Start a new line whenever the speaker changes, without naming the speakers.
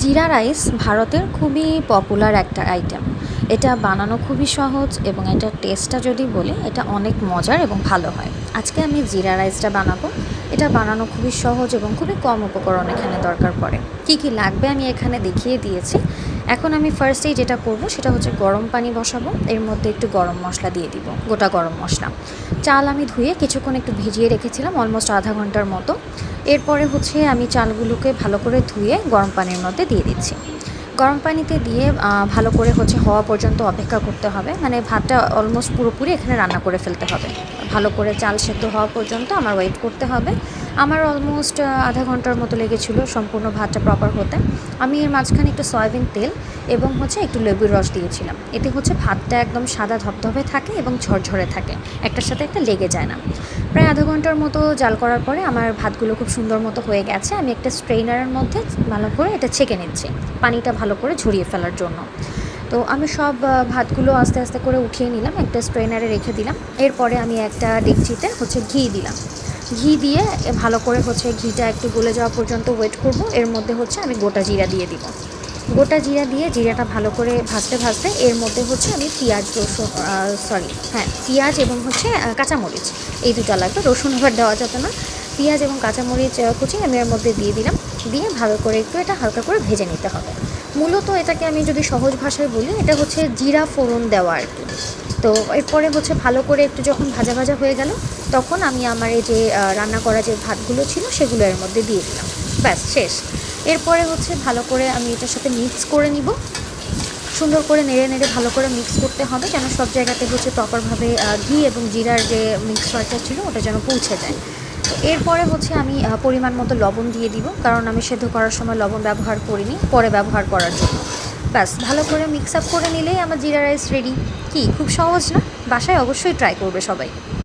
জিরা রাইস ভারতের খুবই পপুলার একটা আইটেম। এটা বানানো খুবই সহজ এবং এটার টেস্টটা যদি বলি এটা অনেক মজার এবং ভালো হয়। আজকে আমি জিরা রাইসটা বানাবো। এটা বানানো খুবই সহজ এবং খুবই কম উপকরণ এখানে দরকার পড়ে। কী কী লাগবে আমি এখানে দেখিয়ে দিয়েছি। এখন আমি ফার্স্টেই যেটা করব সেটা হচ্ছে গরম পানি বসাবো, এর মধ্যে একটু গরম মশলা দিয়ে দিব, গোটা গরম মশলা। চাল আমি ধুয়ে কিছুক্ষণ একটু ভিজিয়ে রেখেছিলাম, অলমোস্ট আধা ঘন্টার মতো। এরপরে হচ্ছে আমি চালগুলোকে ভালো করে ধুয়ে গরম পানির মধ্যে দিয়ে দিচ্ছি। গরম পানিতে দিয়ে ভালো করে হচ্ছে হওয়া পর্যন্ত অপেক্ষা করতে হবে, মানে ভাতটা অলমোস্ট পুরোপুরি এখানে রান্না করে ফেলতে হবে। ভালো করে চাল সেদ্ধ হওয়া পর্যন্ত আমার ওয়েট করতে হবে। আমার অলমোস্ট আধা ঘন্টার মতো লেগেছিলো সম্পূর্ণ ভাতটা প্রপার হতে। আমি এর মাঝখানে একটু সয়াবিন তেল এবং হচ্ছে একটু লেবুর রস দিয়েছিলাম। এতে হচ্ছে ভাতটা একদম সাদা ধবধবে থাকে এবং ঝরঝরে থাকে, একটার সাথে একটা লেগে যায় না। প্রায় আধা ঘন্টার মতো জাল করার পরে আমার ভাতগুলো খুব সুন্দর মতো হয়ে গেছে। আমি একটা স্ট্রেইনারের মধ্যে ভালো করে এটা ছেঁকে নিচ্ছি, পানিটা ভালো করে ঝরিয়ে ফেলার জন্য। তো আমি সব ভাতগুলো আস্তে আস্তে করে উঠিয়ে নিলাম, একটা স্ট্রেনারে রেখে দিলাম। এরপরে আমি একটা ডেকচিতে হচ্ছে ঘি দিলাম। ঘি দিয়ে ভালো করে হচ্ছে ঘিটা একটু গলে যাওয়া পর্যন্ত ওয়েট করব। এর মধ্যে হচ্ছে আমি গোটা জিরা দিয়ে দিব। গোটা জিরা দিয়ে জিরাটা ভালো করে ভাজতে ভাজতে এর মধ্যে হচ্ছে আমি পেঁয়াজ রসুন পেঁয়াজ এবং হচ্ছে কাঁচামরিচ, এই দুটো লাগবে। রসুন আবার দেওয়া যাবে না। পেঁয়াজ এবং কাঁচামরিচ কুচি আমি এর মধ্যে দিয়ে দিলাম। দিয়ে ভালো করে একটু এটা হালকা করে ভেজে নিতে হবে। মূলত এটাকে আমি যদি সহজ ভাষায় বলি, এটা হচ্ছে জিরা ফোড়ন দেওয়া আর কি। তো এরপরে হচ্ছে ভালো করে একটু যখন ভাজা ভাজা হয়ে গেল, তখন আমি আমার এই যে রান্না করা যে ভাতগুলো ছিল সেগুলো এর মধ্যে দিয়ে দিলাম। ব্যাস শেষ। এরপরে হচ্ছে ভালো করে আমি এটার সাথে মিক্স করে নিব। সুন্দর করে নেড়ে নেড়ে ভালো করে মিক্স করতে হবে, যেন সব জায়গাতে হচ্ছে প্রপারভাবে ঘি এবং জিরার যে মিক্সচারটা ছিল ওটা যেন পৌঁছে যায়। তো এরপরে হচ্ছে আমি পরিমাণ মতো লবণ দিয়ে দিব, কারণ আমি সেদ্ধ করার সময় লবণ ব্যবহার করিনি, পরে ব্যবহার করার জন্য। ব্যাস ভালো করে মিক্স আপ করে নিলেই আমার জিরা রাইস রেডি। কি খুব সহজ না? বাসায় অবশ্যই ট্রাই করবে সবাই।